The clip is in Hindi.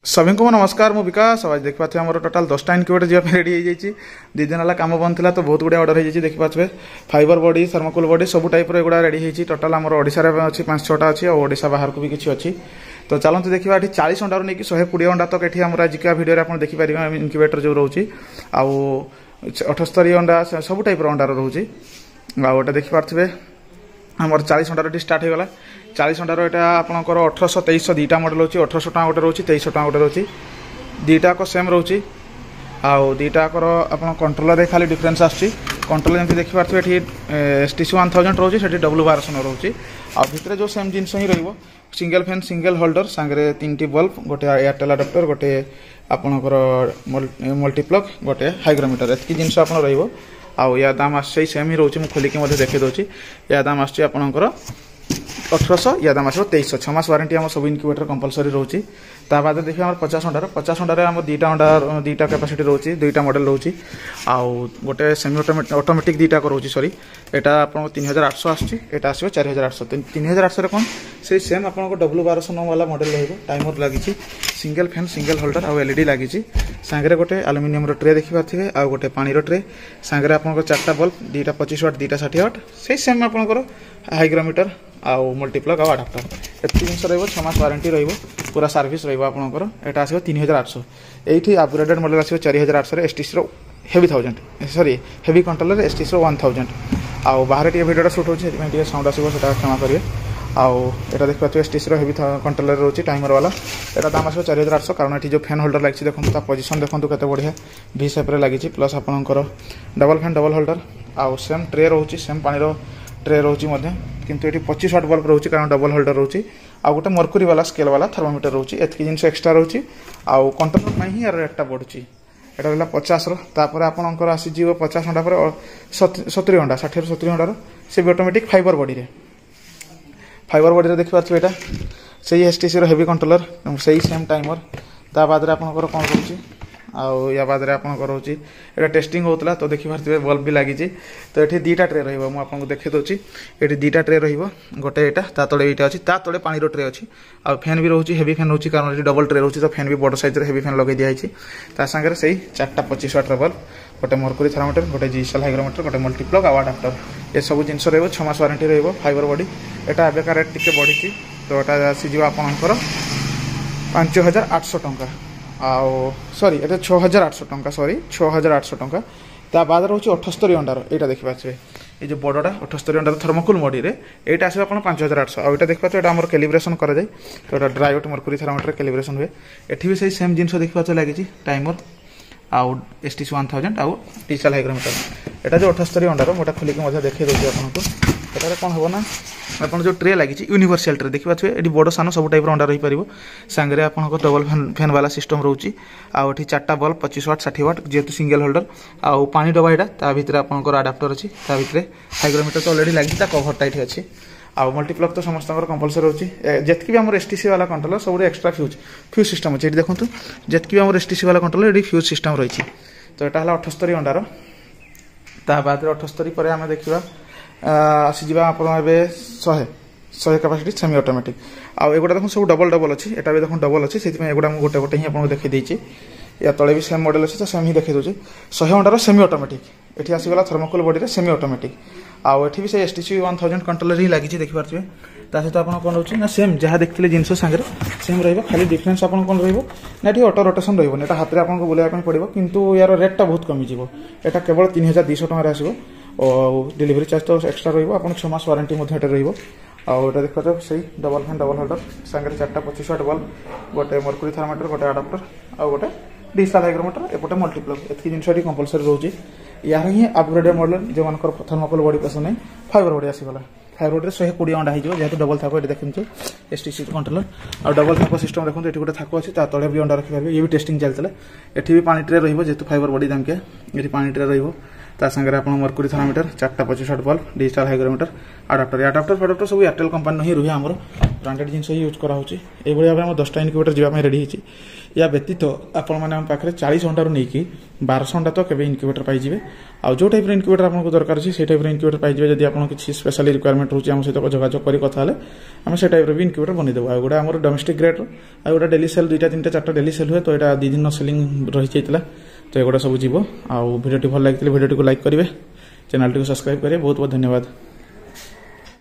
सभी को नमस्कार मु विकास आज देखा आम टोटाल 10टा इनक्यूबेटर जावाई रेडी हो जाए 2 दिन है कम बंद था तो बहुत गुड़ा ऑर्डर हो देखिए फाइबर बॉडी थर्मोकोल बॉडी सब टाइप एगुड़ा रेडी होती टोटाल आम ओडिशा अच्छी 5-6टा अच्छी और ओडिशा बाहर को भी किसी अच्छी तो चलते देखा ये 40 अंडार नहीं 120 अंडा तक ये आम आजिका भिडियो आप देखिपारे इनक्यूबेटर जो रोचे आउ 78 अंडा सब टाइप अंडार रोचे आउटा देखिपे आमर 40 अंडार स्टार्ट होगा 40 अंडार यहाँ आपंकर 1800-2300 दुईटा मॉडल रोचे 1800 टका गोटे रोचे 2300 टका गोटे रोचे दुईटाक सेम रोचे आउ दुईटाकर आप कंट्रोलर खाली डिफरेन्स आसूँ कंट्रोलर जमी देखिपे ये STC 1000 रोचे से W1200 रोचे आर जो सेम जिनस ही रो सिंगल फैन सिंगल होल्डर सांगे 3टी बल्ब गोटे एयरटेल अडाप्टर गोटे आपणकर मल्टीप्लग गोटे हाइग्रोमीटर एतकी जिनस आप आउ या दाम आसे सेम ही रोचे मुझे खोलिकी देखे दूसरी या दाम आसूँ आपणकर 1800 या दाम आसो 2300 6 मास वारंटी आम सब इनक्यूबेटर कंपलसरी रोचे बाद देखिए आम 50 अंडार आम दुईटा कैपेसिटी रोचे दुईटा मॉडल रोचे आउ गोटे सेमी ऑटोमेटिक दुईटा रोचे सॉरी एटा आपन 3800 आसुची एटा आसो 4800 3800 कौन से सेम आपन W1209 वाला मॉडल रहिबो टाइमर लागिची सिंगल फैन सिंगल होल्डर आउ LED लागिची सांगरे गोटे एल्युमिनियम रो ट्रे देखि पाथिबे आउ गोटे पानी रो ट्रे सांगरे आपन 4टा बल्ब दुईटा 25 वाट दुईटा 60 वाट से सेम आपन हाइग्रोमीटर आउ मल्टीप्लग आउ अडाप्टर एत जिन रही 6 मास वारंटी पूरा सर्विस रहा एटा आसो 3800 ये अपग्रेडेड मॉडल आसो 4800 STC रो heavy 1000 sorry heavy controller STC रो 1000 आउ बाहर टे भिडियो शूट होती साउंड आसो क्षमा करेंगे आउ यहाँ देखिए STC रो हेवी कंट्रोलर रोचे टाइमर वाला एटा दाम आसो 4800 कारण ये जो फैन होल्डर लगी देखो पोजिशन देखो केते बढ़िया V शेप लगी प्लस आपंकर डबल फैन डबल होल्डर आउ सेम ट्रे रोचे सेम पानी ट्रे रोचे किंतु ये 25 वाट बल्ब रोचे कारण डबल होल्डर रोचे आउ गोटे मर्कुरी वाला स्केल वाला थर्मोमीटर रोचे एतकी जिनस एक्सट्रा रोचे आउ कंट्रोलर ही यार रेटा बढ़ुची एटा रहा 50 तापर आपंकर आसीज 50 अंडा पर 70 अंडा 60-70 अंडार से भी ऑटोमेटिक फाइबर बॉडी देखिए यहाँ से STC रो हेवी कंट्रोलर से सेम टाइमर ता बाद आपंकर कौन रोचे आउ या बाद रोचे यहाँ टेस्टिंग होता तो देखिए बल्ब भी लगी तो ये 2टा ट्रे रुझे देखे दूसरी ये 2टा ट्रे रोटे यहाँ तले यहाँ अच्छी तले पानी ट्रे अच्छी आ फैन भी रोचे हेवी फैन रोचे कारण ये डबल ट्रे रोचे तो फैन भी बड़ साइज हेवी फैन लगे दिखाई सागर से 4टा 25 वाट बल्ब गोटे मर्कुरी थर्मोमीटर गोटे डिजिटल हाइग्रोमीटर गोटे मल्टीप्लग आउ अडाप्टर ये सब जिन 6 मास वारंटी फाइबर बॉडी यहाँ एवं रेट टी बढ़ी तो यहाँ आसीज आपंकर 5800 टंका आउ सॉरी ये 6800 टंका सॉरी 6800 टंका ता बाद रोचे 78 अंडार यहाँ देखिए ये जो बड़टा 78 अंडार थर्मोकोल बॉडी यहाँ आसो आप 5800 आउ यहाँ देखिए यहाँ आम कैलिब्रेशन कराए तो यहाँ ड्राइवेट मर्कुरी थर्मोमीटर कैलिब्रेशन हुए ये भी सही सेम जिन देखिए लगी टाइमर आउ STC 1000 आउ डिजिटल हाइग्रोमीटर यहाँ जो 78 अंडार मोटा खोलिकी देखे दूसरी आपको एटार कौन हम ना आप जो ट्रे लगी यूनिवर्सल ट्रे देखिए ये बड़ सान सब टाइप अंडा रही पार सांगे आप डबल फैन वाला सिस्टम रोचे आउ 4टा बल्ब 25 वाट 60 वाट जेहेतु सिंगल होल्डर आउ पानी डबा यहाँ भितर आपंकर अडाप्टर अच्छी भितर हाइग्रोमीटर तो अलरेडी लगी कभरटा ये अच्छी आउ मल्टीप्लग तो समस्त कंपलसरी रोचे जितकी भी आम STC वाला कंट्रोलर सब एक्सट्रा फ्यूज सिस्टम अच्छे ये देखो जितकी भी आम STC वाला कंट्रोलर ये फ्यूज सिस्टम रही तो यहाँ है 78 अंडार ता बाद 78 पर आम देखा आसीज आप 100 कैपेसिटी सेमी ऑटोमेटिक आउ एगुड़ा देखो सब डबल डबल अच्छी एटा भी देखो डबल अच्छी से एगुड़ा गोटे गोटे ही आपको देखी देती या तले भी सेम मॉडल अच्छी तो सेम ही देखी दूसरी 100 अंडार सेमी ऑटोमेटिक ये आसीगला थर्मोकोल बॉडी सेमी ऑटोमेटिक आउ ये भी से STC 1000 कंट्रोलर ही लगी देखिपे सहित आप कौन रोचे ना सेम जहाँ देखते जिनस सांगे सेम रहा खाली डिफरेन्स आप कौन रहा ये ऑटो रोटेशन रही हाथ में आपको बुलाइवाई पड़ो किंतु यार रेटा बहुत कमिज यहाँ केवल 3200 टकर आसो और डिलीवरी चार्ज तो एक्सट्रा रहा 6 मास वारंटी आउ यहाँ देखा से डबल फैन डबल होल्डर सांगे 4टा 25 वाट बल्ब गोटे मर्कुरी थर्मोमीटर गोटे अडाप्टर आउ गोटे डिजिटल हाइग्रोमीटर एपटे मल्टीप्लग एतकी जिन कंपलसरी रोचे यार ही अपग्रेडेड मॉडल जो मान थर्मोकोल बॉडी पसंद नहीं फाइबर बॉडी आसीगला फाइबर बॉडी 120 अंडा हो जेहतु डबल थाको ये देखते STC कंट्रोलर और डबल थाको सिस्टम देखो ये गोटे थाको अच्छी तले भी अंडा रखिपारे ये भी टेस्टिंग चलता ये भी पानी ट्रे जेहतु फाइबर बॉडी दामकिया ये पानी ट्रे रहा आप मर्कुरी थर्मोमीटर 4टा 25 watt bulb digital hygrometer adapter फाडाप्टर सब एयरटेल कंपनी ही रुहे आमर ब्रांडेड जिन यूज कराऊँगी ये भाव में 10टा इनक्यूबेटर जावाई रेडी होती या व्यतीत आपण मैंने आम पाखे 40 घंटा नहीं 1200 घंटा तो केवल इनक्यूबेटर पाइबे आउ जो टाइप इनक्यूबेटर आपको दरकार अच्छी से टाइप इनक्यूबेटर पाइबे जब आप किसी स्पेशल रिक्वायरमेंट होची आम सहित जोगाजोग कर कथा आम से टाइप भी इनक्यूबेटर बनईदेव आ गोटे आम डोमेस्टिक ग्रेड आ गोटे डेली सेल 2टा 3टा 4टा डेली सेल हुए तो यहाँ 2 दिन सेलिंग रही जाता तो एगुड़ा सब जीव आउ भिडियो भल लगी भिडियो को लाइक करेंगे चैनल को सब्सक्राइब करेंगे बहुत बहुत धन्यवाद।